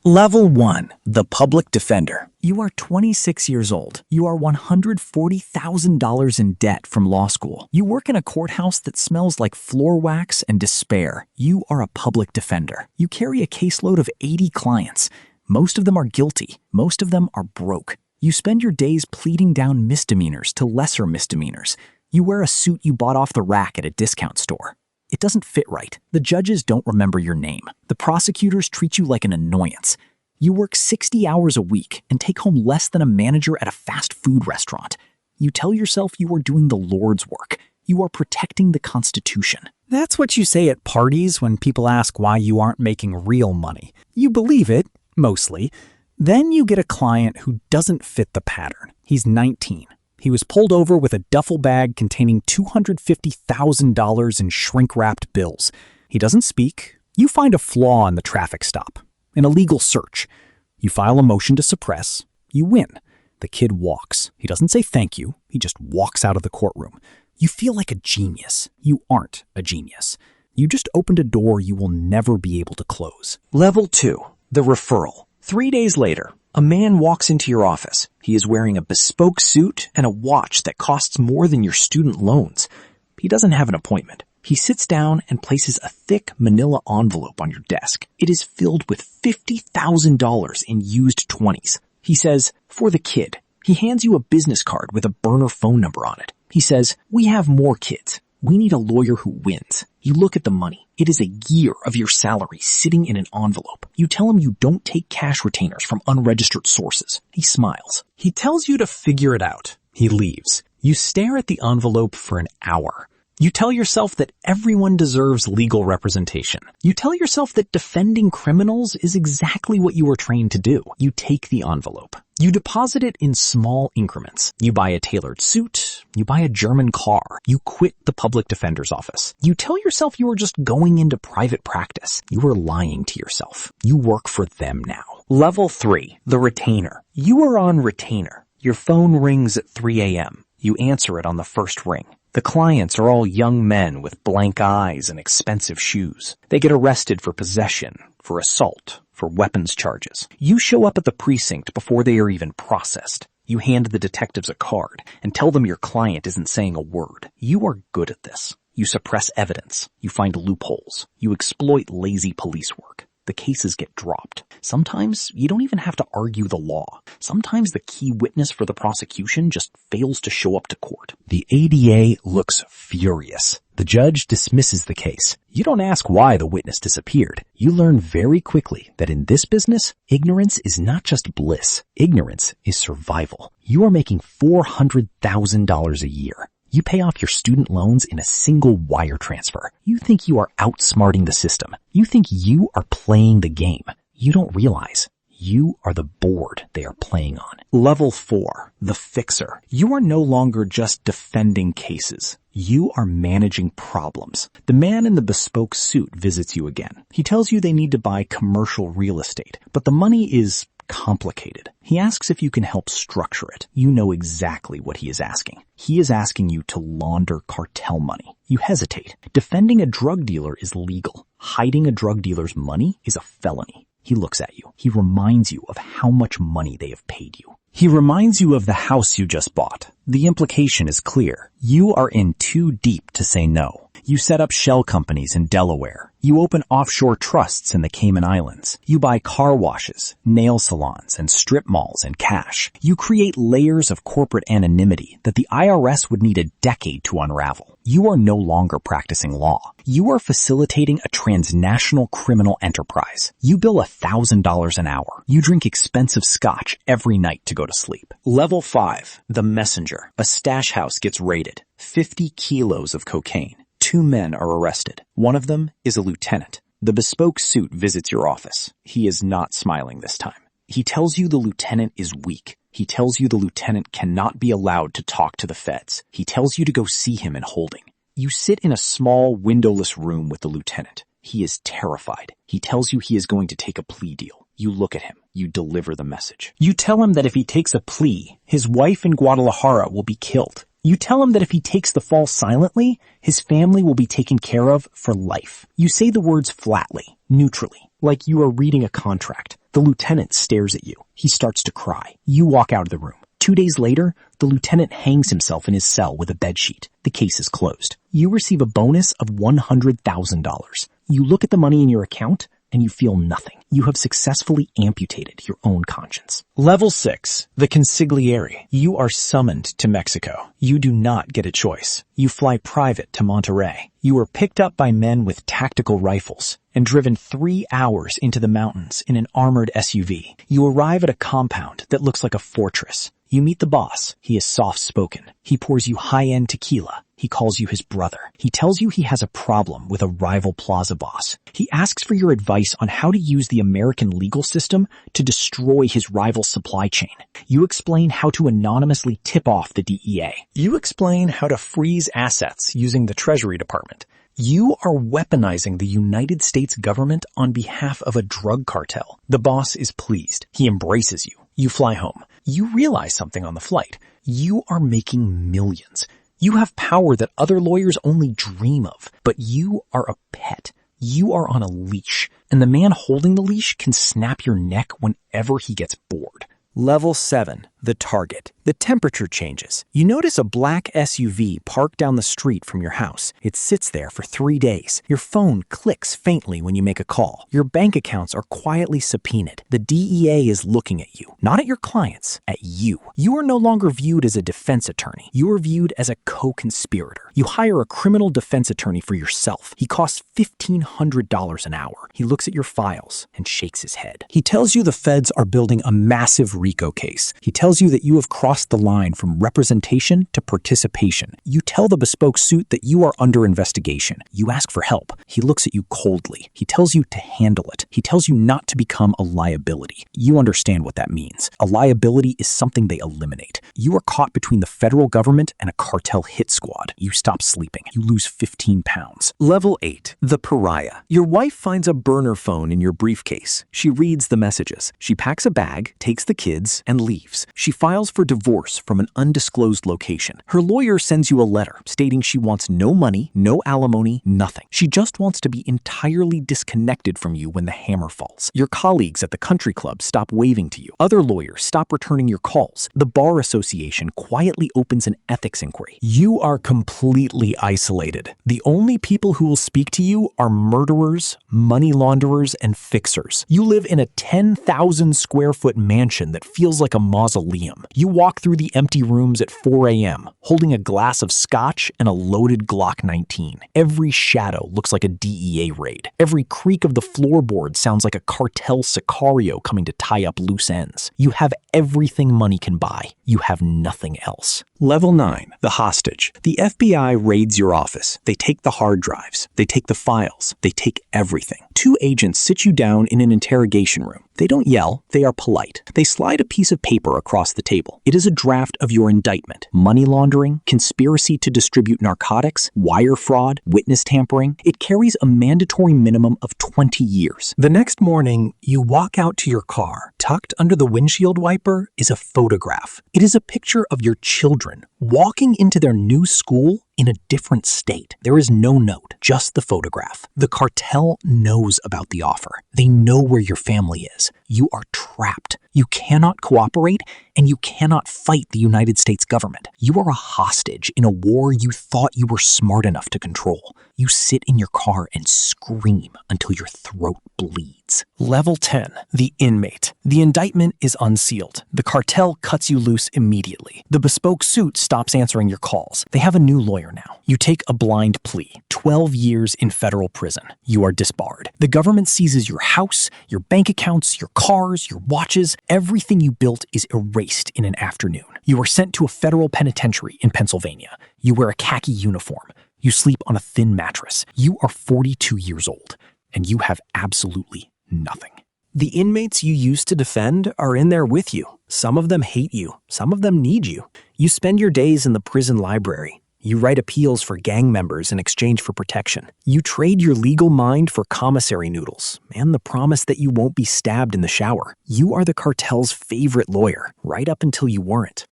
Level 1. The Public Defender. You are 26 years old. You are $140,000 in debt from law school. You work in a courthouse that smells like floor wax and despair. You are a public defender. You carry a caseload of 80 clients. Most of them are guilty. Most of them are broke. You spend your days pleading down misdemeanors to lesser misdemeanors. You wear a suit you bought off the rack at a discount store. It doesn't fit right. The judges don't remember your name. The prosecutors treat you like an annoyance. You work 60 hours a week and take home less than a manager at a fast food restaurant. You tell yourself you are doing the Lord's work. You are protecting the Constitution. That's what you say at parties when people ask why you aren't making real money. You believe it, mostly. Then you get a client who doesn't fit the pattern. He's 19. He was pulled over with a duffel bag containing $250,000 in shrink-wrapped bills. He doesn't speak. You find a flaw in the traffic stop, an illegal search. You file a motion to suppress. You win. The kid walks. He doesn't say thank you. He just walks out of the courtroom. You feel like a genius. You aren't a genius. You just opened a door you will never be able to close. Level 2. The Referral. 3 days later, a man walks into your office. He is wearing a bespoke suit and a watch that costs more than your student loans. He doesn't have an appointment. He sits down and places a thick manila envelope on your desk. It is filled with $50,000 in used 20s. He says, "For the kid." He hands you a business card with a burner phone number on it. He says, "We have more kids. We need a lawyer who wins." You look at the money. It is a year of your salary sitting in an envelope. You tell him you don't take cash retainers from unregistered sources. He smiles. He tells you to figure it out. He leaves. You stare at the envelope for an hour. You tell yourself that everyone deserves legal representation. You tell yourself that defending criminals is exactly what you were trained to do. You take the envelope. You deposit it in small increments. You buy a tailored suit. You buy a German car. You quit the public defender's office. You tell yourself you are just going into private practice. You are lying to yourself. You work for them now. Level 3. The Retainer. You are on retainer. Your phone rings at 3 a.m. You answer it on the first ring. The clients are all young men with blank eyes and expensive shoes. They get arrested for possession, for assault, for weapons charges. You show up at the precinct before they are even processed. You hand the detectives a card and tell them your client isn't saying a word. You are good at this. You suppress evidence. You find loopholes. You exploit lazy police work. The cases get dropped. Sometimes you don't even have to argue the law. Sometimes the key witness for the prosecution just fails to show up to court. The ADA looks furious. The judge dismisses the case. You don't ask why the witness disappeared. You learn very quickly that in this business, ignorance is not just bliss. Ignorance is survival. You are making $400,000 a year. You pay off your student loans in a single wire transfer. You think you are outsmarting the system. You think you are playing the game. You don't realize you are the board they are playing on. Level 4. The Fixer. You are no longer just defending cases. You are managing problems. The man in the bespoke suit visits you again. He tells you they need to buy commercial real estate, but the money is complicated. He asks if you can help structure it. You know exactly what he is asking. He is asking you to launder cartel money. You hesitate. Defending a drug dealer is legal. Hiding a drug dealer's money is a felony. He looks at you. He reminds you of how much money they have paid you. He reminds you of the house you just bought. The implication is clear. You are in too deep to say no. You set up shell companies in Delaware. You open offshore trusts in the Cayman Islands. You buy car washes, nail salons, and strip malls in cash. You create layers of corporate anonymity that the IRS would need a decade to unravel. You are no longer practicing law. You are facilitating a transnational criminal enterprise. You bill $1,000 an hour. You drink expensive scotch every night to go to sleep. Level 5. The Messenger. A stash house gets raided. 50 kilos of cocaine. 2 men are arrested. One of them is a lieutenant. The bespoke suit visits your office. He is not smiling this time. He tells you the lieutenant is weak. He tells you the lieutenant cannot be allowed to talk to the feds. He tells you to go see him in holding. You sit in a small, windowless room with the lieutenant. He is terrified. He tells you he is going to take a plea deal. You look at him. You deliver the message. You tell him that if he takes a plea, his wife in Guadalajara will be killed. You tell him that if he takes the fall silently, his family will be taken care of for life. You say the words flatly, neutrally, like you are reading a contract. The lieutenant stares at you. He starts to cry. You walk out of the room. 2 days later, the lieutenant hangs himself in his cell with a bedsheet. The case is closed. You receive a bonus of $100,000. You look at the money in your account, and you feel nothing. You have successfully amputated your own conscience. Level 6. The Consigliere. You are summoned to Mexico. You do not get a choice. You fly private to Monterrey. You are picked up by men with tactical rifles and driven 3 hours into the mountains in an armored SUV. You arrive at a compound that looks like a fortress. You meet the boss. He is soft-spoken. He pours you high-end tequila. He calls you his brother. He tells you he has a problem with a rival plaza boss. He asks for your advice on how to use the American legal system to destroy his rival's supply chain. You explain how to anonymously tip off the DEA. You explain how to freeze assets using the Treasury Department. You are weaponizing the United States government on behalf of a drug cartel. The boss is pleased. He embraces you. You fly home. You realize something on the flight. You are making millions. You have power that other lawyers only dream of, but you are a pet. You are on a leash, and the man holding the leash can snap your neck whenever he gets bored. Level 7. The target. The temperature changes. You notice a black SUV parked down the street from your house. It sits there for 3 days. Your phone clicks faintly when you make a call. Your bank accounts are quietly subpoenaed. The DEA is looking at you, not at your clients, at you. You are no longer viewed as a defense attorney. You are viewed as a co-conspirator. You hire a criminal defense attorney for yourself. He costs $1,500 an hour. He looks at your files and shakes his head. He tells you the feds are building a massive RICO case. He tells you that you have crossed the line from representation to participation. You tell the bespoke suit that you are under investigation. You ask for help. He looks at you coldly. He tells you to handle it. He tells you not to become a liability. You understand what that means. A liability is something they eliminate. You are caught between the federal government and a cartel hit squad. You stop sleeping. You lose 15 pounds. Level 8. The Pariah. Your wife finds a burner phone in your briefcase. She reads the messages. She packs a bag, takes the kids, and leaves. She files for divorce from an undisclosed location. Her lawyer sends you a letter stating she wants no money, no alimony, nothing. She just wants to be entirely disconnected from you when the hammer falls. Your colleagues at the country club stop waving to you. Other lawyers stop returning your calls. The bar association quietly opens an ethics inquiry. You are completely isolated. The only people who will speak to you are murderers, money launderers, and fixers. You live in a 10,000 square foot mansion that feels like a mausoleum. You walk through the empty rooms at 4 a.m., holding a glass of scotch and a loaded Glock 19. Every shadow looks like a DEA raid. Every creak of the floorboard sounds like a cartel sicario coming to tie up loose ends. You have everything money can buy. You have nothing else. Level 9. The hostage. The FBI raids your office. They take the hard drives. They take the files. They take everything. 2 agents sit you down in an interrogation room. They don't yell. They are polite. They slide a piece of paper across the table. It is a draft of your indictment. Money laundering, conspiracy to distribute narcotics, wire fraud, witness tampering. It carries a mandatory minimum of 20 years. The next morning, you walk out to your car. Tucked under the windshield wiper is a photograph. It is a picture of your children walking into their new school in a different state. There is no note, just the photograph. The cartel knows about the offer. They know where your family is. You are trapped. You cannot cooperate, and you cannot fight the United States government. You are a hostage in a war you thought you were smart enough to control. You sit in your car and scream until your throat bleeds. Level 10. The Inmate. The indictment is unsealed. The cartel cuts you loose immediately. The bespoke suit stops answering your calls. They have a new lawyer now. You take a blind plea. 12 years in federal prison. You are disbarred. The government seizes your house, your bank accounts, your cars, your watches. Everything you built is erased in an afternoon. You are sent to a federal penitentiary in Pennsylvania. You wear a khaki uniform. You sleep on a thin mattress. You are 42 years old, and you have absolutely nothing. The inmates you used to defend are in there with you. Some of them hate you. Some of them need you. You spend your days in the prison library. You write appeals for gang members in exchange for protection. You trade your legal mind for commissary noodles and the promise that you won't be stabbed in the shower. You are the cartel's favorite lawyer, right up until you weren't.